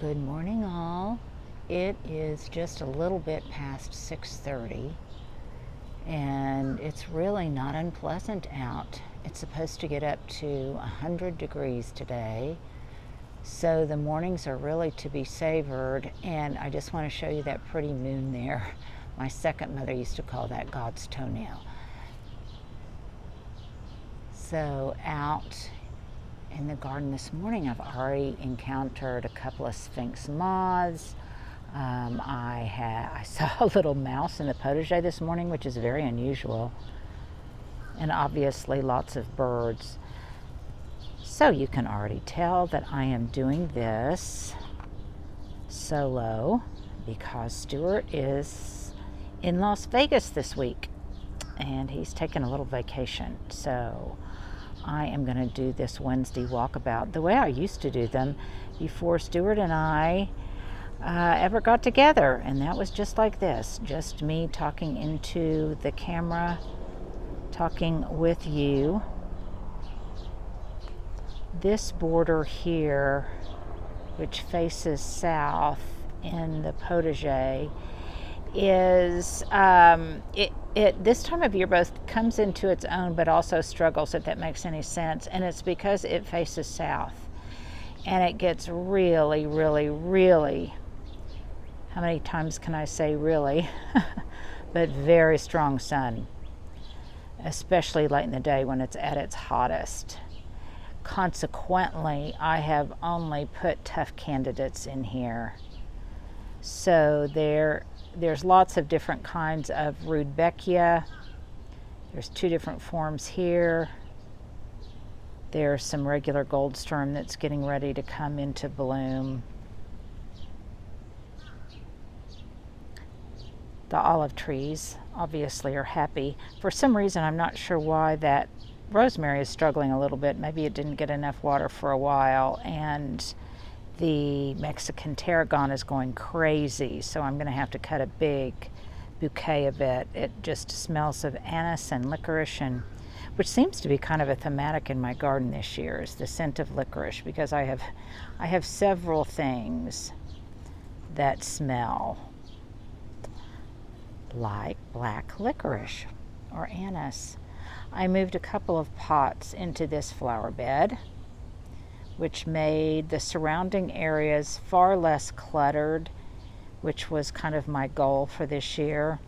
Good morning, all. It is just a little bit past 6:30, and it's really not unpleasant out. It's supposed to get up to 100 degrees today, so the mornings are really to be savored, and I just want to show you that pretty moon there. My second mother used to call that God's toenail. So out in the garden this morning, I've already encountered a couple of Sphinx Moths. I saw a little mouse in the potager this morning, which is very unusual, and obviously lots of birds. So you can already tell that I am doing this solo because Stewart is in Las Vegas this week, and he's taking a little vacation. So I am going to do this Wednesday walkabout the way I used to do them before Stewart and I ever got together. And that was just like this, just me talking into the camera, talking with you. This border here, which faces south in the potager, is it this time of year both comes into its own but also struggles, if that makes any sense. And it's because it faces south, and it gets really, how many times can I say really but very strong sun, especially late in the day when it's at its hottest. Consequently, I have only put tough candidates in here. So there's lots of different kinds of Rudbeckia. There's two different forms here. There's some regular goldsturm that's getting ready to come into bloom. The olive trees obviously are happy. For some reason, I'm not sure why, that rosemary is struggling a little bit. Maybe it didn't get enough water for a while, and the Mexican tarragon is going crazy, so I'm going to have to cut a big bouquet of it. It just smells of anise and licorice, and which seems to be kind of a thematic in my garden this year, is the scent of licorice, because I have several things that smell like black licorice or anise. I moved a couple of pots into this flower bed, which made the surrounding areas far less cluttered, which was kind of my goal for this year.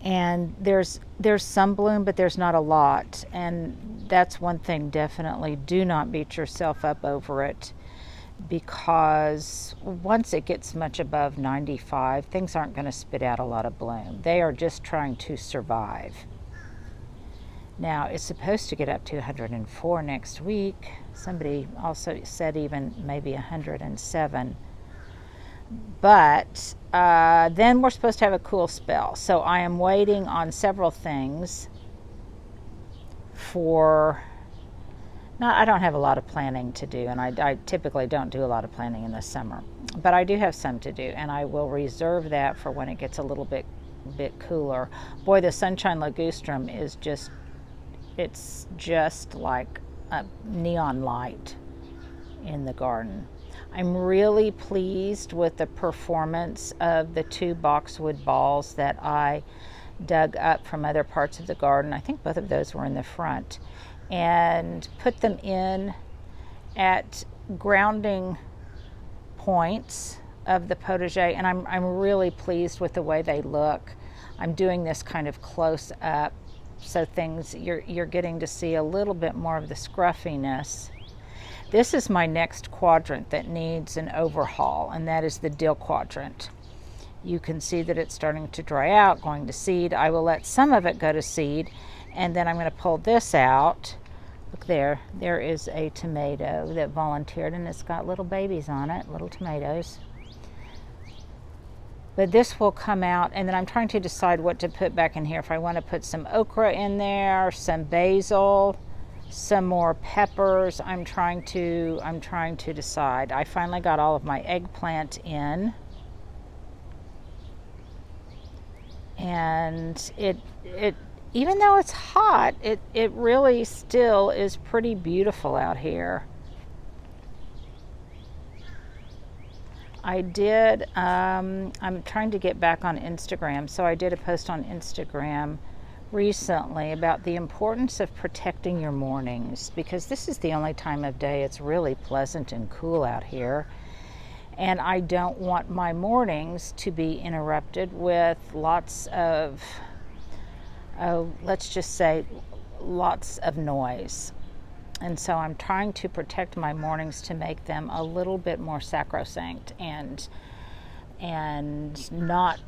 And there's some bloom, but there's not a lot, and that's one thing. Definitely do not beat yourself up over it, because once it gets much above 95, things aren't going to spit out a lot of bloom. They are just trying to survive. Now, it's supposed to get up to 104 next week. Somebody also said even maybe 107. But then we're supposed to have a cool spell. So I am waiting on several things for... Now, I don't have a lot of planning to do, and I typically don't do a lot of planning in the summer. But I do have some to do, and I will reserve that for when it gets a little bit cooler. Boy, the sunshine ligustrum is just... It's just like a neon light in the garden. I'm really pleased with the performance of the two boxwood balls that I dug up from other parts of the garden. I think both of those were in the front, and put them in at grounding points of the potager, and I'm really pleased with the way they look. I'm doing this kind of close up, so things you're getting to see a little bit more of the scruffiness. This is my next quadrant that needs an overhaul, and that is the dill quadrant. You can see that it's starting to dry out, going to seed. I will let some of it go to seed, and then I'm going to pull this out. Look there is a tomato that volunteered, and it's got little babies on it, little tomatoes. But this will come out, and then I'm trying to decide what to put back in here. If I want to put some okra in there, some basil, some more peppers. I'm trying to decide. I finally got all of my eggplant in, and it even though it's hot, it really still is pretty beautiful out here. I did, I'm trying to get back on Instagram, so I did a post on Instagram recently about the importance of protecting your mornings, because this is the only time of day it's really pleasant and cool out here. And I don't want my mornings to be interrupted with lots of, let's just say, lots of noise. And so I'm trying to protect my mornings to make them a little bit more sacrosanct, and not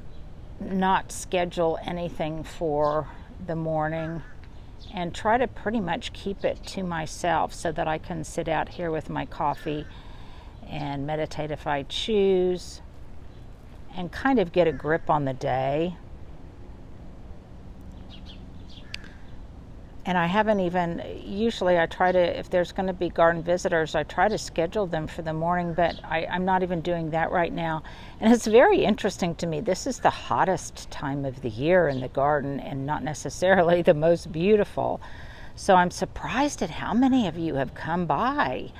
schedule anything for the morning, and try to pretty much keep it to myself so that I can sit out here with my coffee and meditate if I choose, and kind of get a grip on the day. And I haven't even, usually I try to, if there's going to be garden visitors, I try to schedule them for the morning, but I'm not even doing that right now. And it's very interesting to me. This is the hottest time of the year in the garden, and not necessarily the most beautiful. So I'm surprised at how many of you have come by.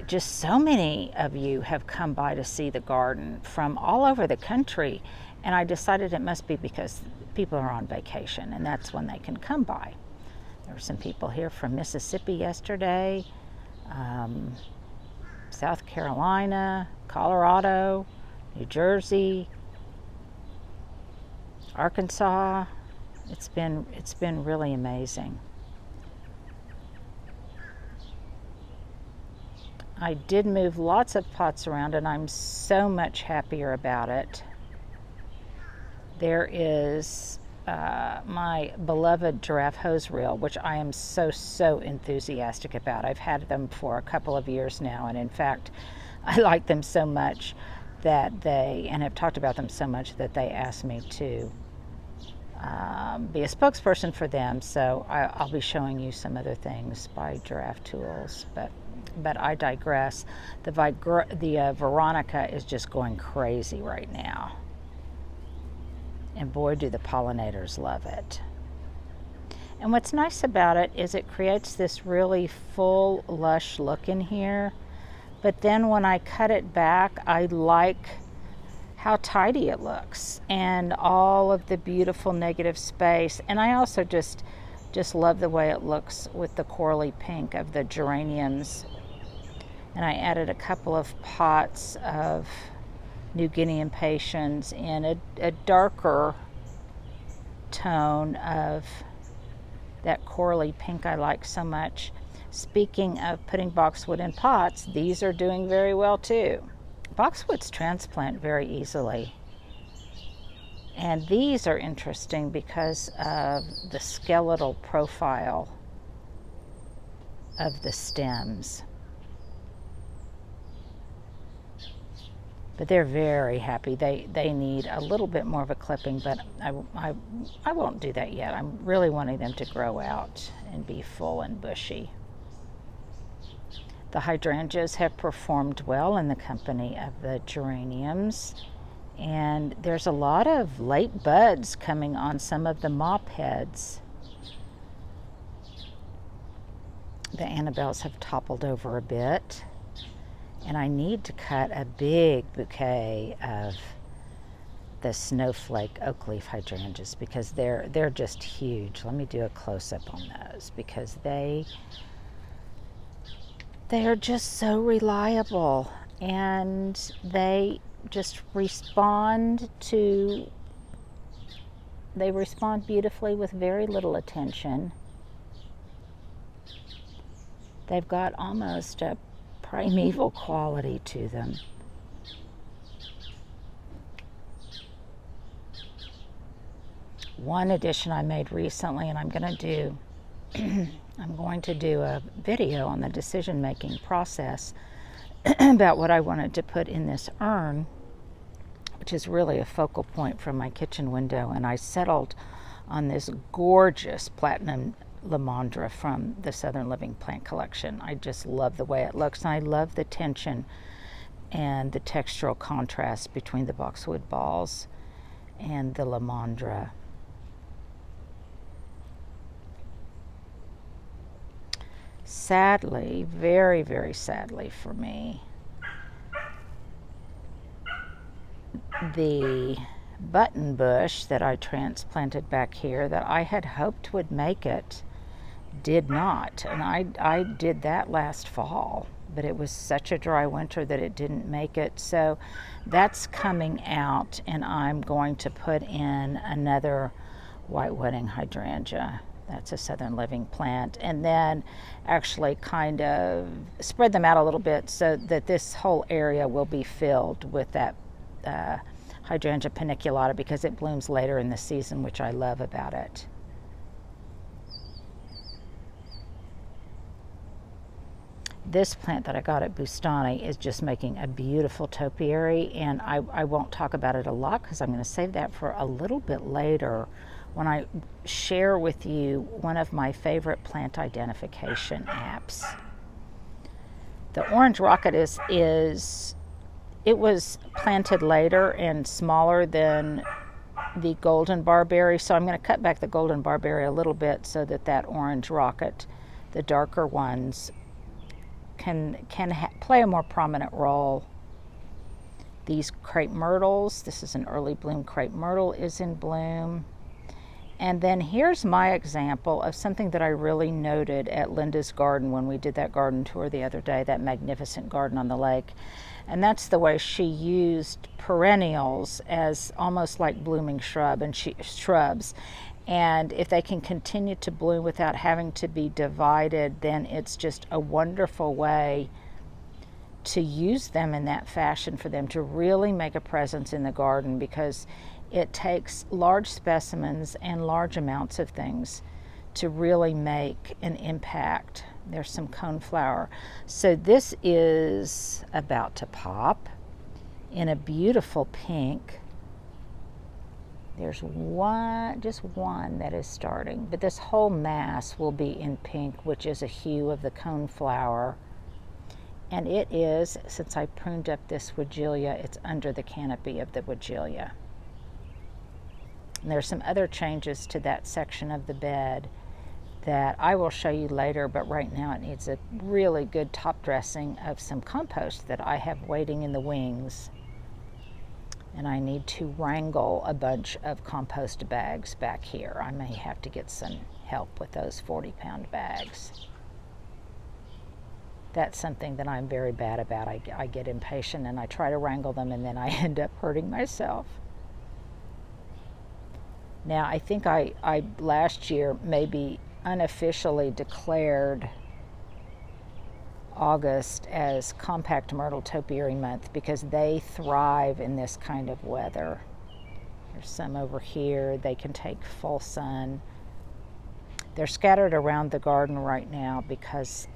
Just so many of you have come by to see the garden from all over the country. And I decided it must be because people are on vacation, and that's when they can come by. There were some people here from Mississippi yesterday, South Carolina, Colorado, New Jersey, Arkansas. It's been really amazing. I did move lots of pots around, and I'm so much happier about it. There is my beloved giraffe hose reel, which I am so enthusiastic about. I've had them for a couple of years now, and in fact, I like them so much that and have talked about them so much that they asked me to be a spokesperson for them. So I'll be showing you some other things by Giraffe Tools, but I digress. The Veronica is just going crazy right now. And boy, do the pollinators love it. And what's nice about it is it creates this really full, lush look in here. But then when I cut it back, I like how tidy it looks and all of the beautiful negative space. And I also just love the way it looks with the corally pink of the geraniums. And I added a couple of pots of New Guinea impatiens in a darker tone of that corally pink I like so much. Speaking of putting boxwood in pots, these are doing very well too. Boxwoods transplant very easily. And these are interesting because of the skeletal profile of the stems. But they're very happy. They need a little bit more of a clipping, but I won't do that yet. I'm really wanting them to grow out and be full and bushy. The hydrangeas have performed well in the company of the geraniums, and there's a lot of late buds coming on some of the mop heads. The Annabelles have toppled over a bit. And I need to cut a big bouquet of the snowflake oak leaf hydrangeas because they're just huge. Let me do a close-up on those because they are just so reliable, and they just respond beautifully with very little attention. They've got almost a primeval quality to them. One addition I made recently, and I'm going to do a video on the decision-making process about what I wanted to put in this urn, which is really a focal point from my kitchen window, and I settled on this gorgeous platinum Lamandra from the Southern Living Plant Collection. I just love the way it looks, and I love the tension and the textural contrast between the boxwood balls and the Lamandra. Sadly, very sadly for me, the button bush that I transplanted back here that I had hoped would make it did not. And I did that last fall, but it was such a dry winter that it didn't make it. So that's coming out, and I'm going to put in another white wedding hydrangea. That's a southern living plant. And then actually kind of spread them out a little bit so that this whole area will be filled with that Hydrangea paniculata, because it blooms later in the season, which I love about it. This plant that I got at Bustani is just making a beautiful topiary, and I won't talk about it a lot because I'm going to save that for a little bit later when I share with you one of my favorite plant identification apps. The orange rocket it was planted later and smaller than the golden barberry, so I'm going to cut back the golden barberry a little bit so that orange rocket, the darker ones, can play a more prominent role. These crepe myrtles, this is an early bloom crepe myrtle, is in bloom. And then here's my example of something that I really noted at Linda's garden when we did that garden tour the other day, that magnificent garden on the lake. And that's the way she used perennials as almost like blooming shrubs. And if they can continue to bloom without having to be divided, then it's just a wonderful way to use them in that fashion for them to really make a presence in the garden, because it takes large specimens and large amounts of things to really make an impact. There's some coneflower. So this is about to pop in a beautiful pink. There's just one that is starting, but this whole mass will be in pink, which is a hue of the coneflower. And it is, since I pruned up this Weigela, it's under the canopy of the Weigela. And there's some other changes to that section of the bed that I will show you later, but right now it needs a really good top dressing of some compost that I have waiting in the wings. And I need to wrangle a bunch of compost bags back here. I may have to get some help with those 40-pound bags. That's something that I'm very bad about. I get impatient and I try to wrangle them, and then I end up hurting myself. Now, I think I last year maybe unofficially declared August as compact myrtle topiary month because they thrive in this kind of weather. There's some over here. They can take full sun. They're scattered around the garden right now because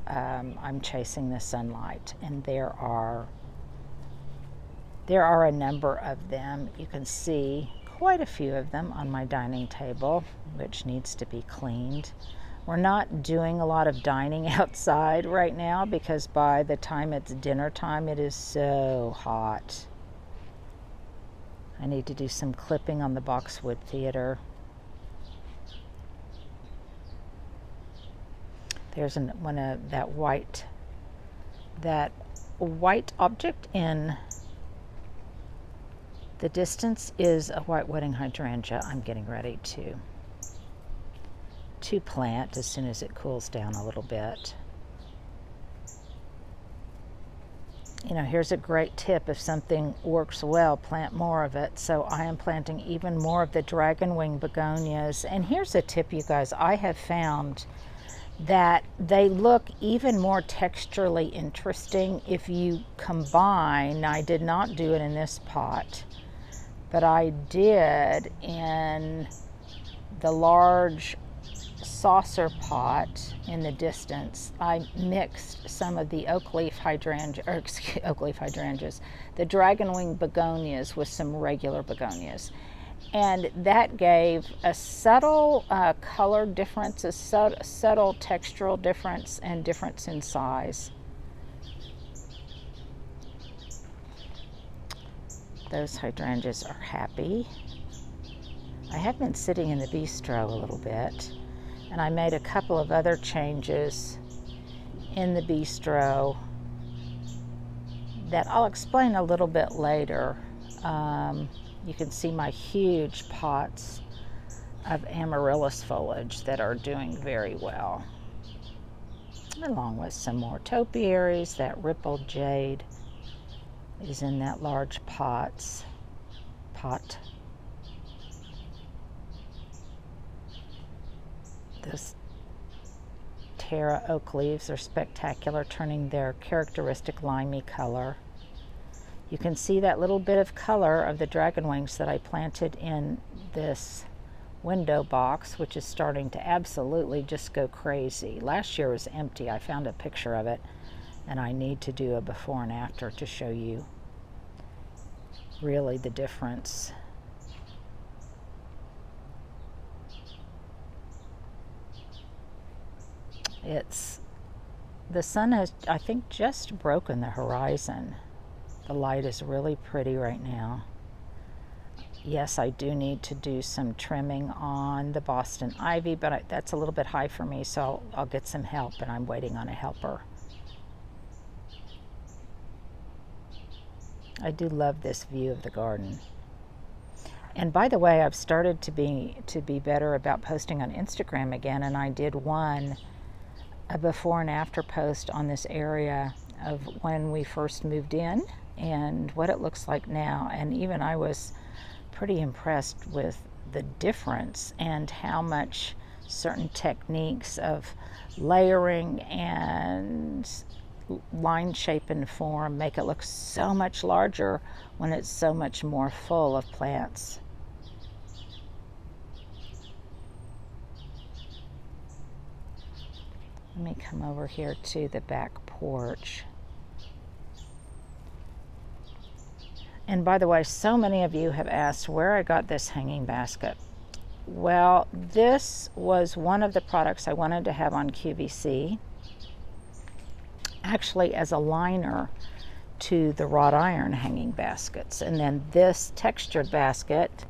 I'm chasing the sunlight, and there are a number of them. You can see quite a few of them on my dining table, which needs to be cleaned. We're not doing a lot of dining outside right now because by the time it's dinner time, it is so hot. I need to do some clipping on the boxwood theater. There's that white object in the distance is a white wedding hydrangea I'm getting ready to plant as soon as it cools down a little bit. You know, here's a great tip: if something works well, plant more of it. So I am planting even more of the dragonwing begonias. And here's a tip, you guys. I have found that they look even more texturally interesting if you combine. I did not do it in this pot, but I did in the large saucer pot in the distance. I mixed some of the oak leaf hydrangeas, the dragonwing begonias with some regular begonias. And that gave a subtle color difference, a subtle textural difference, and difference in size. Those hydrangeas are happy. I have been sitting in the bistro a little bit, and I made a couple of other changes in the bistro that I'll explain a little bit later. You can see my huge pots of amaryllis foliage that are doing very well, along with some more topiaries. That rippled jade is in that large pot. This Terra oak leaves are spectacular, turning their characteristic limey color. You can see that little bit of color of the dragon wings that I planted in this window box, which is starting to absolutely just go crazy. Last year was empty. I found a picture of it, and I need to do a before and after to show you really the difference. The sun has, I think, just broken the horizon. The light is really pretty right now. Yes, I do need to do some trimming on the Boston ivy, but that's a little bit high for me, so I'll get some help, and I'm waiting on a helper. I do love this view of the garden. And by the way, I've started to be better about posting on Instagram again, and I did a before and after post on this area of when we first moved in and what it looks like now. And even I was pretty impressed with the difference and how much certain techniques of layering and line shape and form make it look so much larger when it's so much more full of plants. Let me come over here to the back porch. And by the way, so many of you have asked where I got this hanging basket. Well, this was one of the products I wanted to have on QVC, actually as a liner to the wrought iron hanging baskets. And then this textured basket,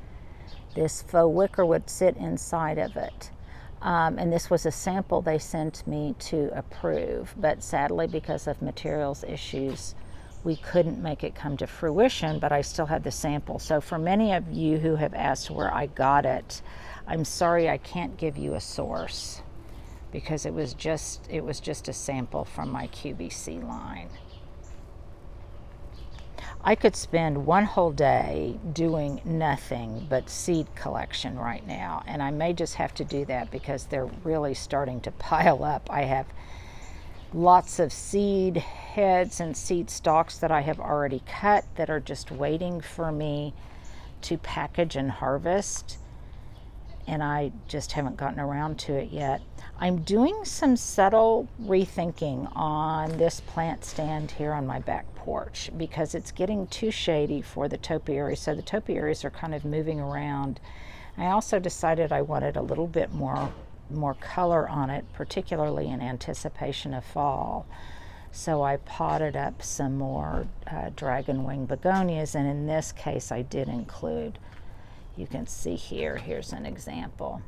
this faux wicker would sit inside of it. And this was a sample they sent me to approve, but sadly, because of materials issues, we couldn't make it come to fruition, but I still had the sample. So for many of you who have asked where I got it, I'm sorry I can't give you a source, because it was just a sample from my QVC line. I could spend one whole day doing nothing but seed collection right now, and I may just have to do that because they're really starting to pile up. I have lots of seed heads and seed stalks that I have already cut that are just waiting for me to package and harvest, and I just haven't gotten around to it yet. I'm doing some subtle rethinking on this plant stand here on my back porch because it's getting too shady for the topiaries, so the topiaries are kind of moving around. I also decided I wanted a little bit more color on it, particularly in anticipation of fall. So I potted up some more dragon wing begonias, and in this case I did include, you can see here's an example.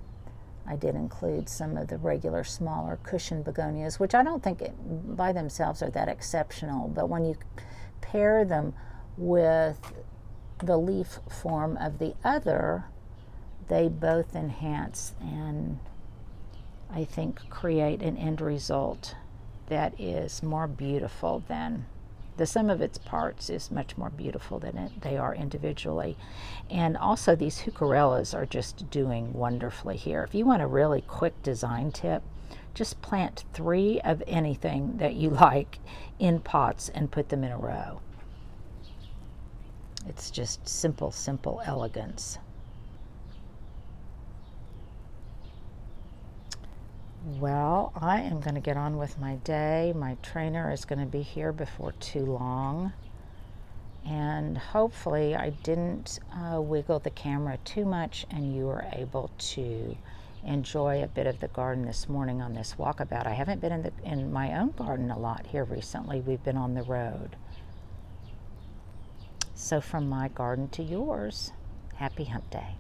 I did include some of the regular smaller cushion begonias, which I don't think by themselves are that exceptional, but when you pair them with the leaf form of the other, they both enhance and I think create an end result that is more beautiful than the sum of its parts is much more beautiful than they are individually. And also these heucherellas are just doing wonderfully here. If you want a really quick design tip, just plant 3 of anything that you like in pots and put them in a row. It's just simple elegance. Well, I am going to get on with my day. My trainer is going to be here before too long. And hopefully I didn't wiggle the camera too much and you were able to enjoy a bit of the garden this morning on this walkabout. I haven't been in my own garden a lot here recently. We've been on the road. So from my garden to yours, happy hump day.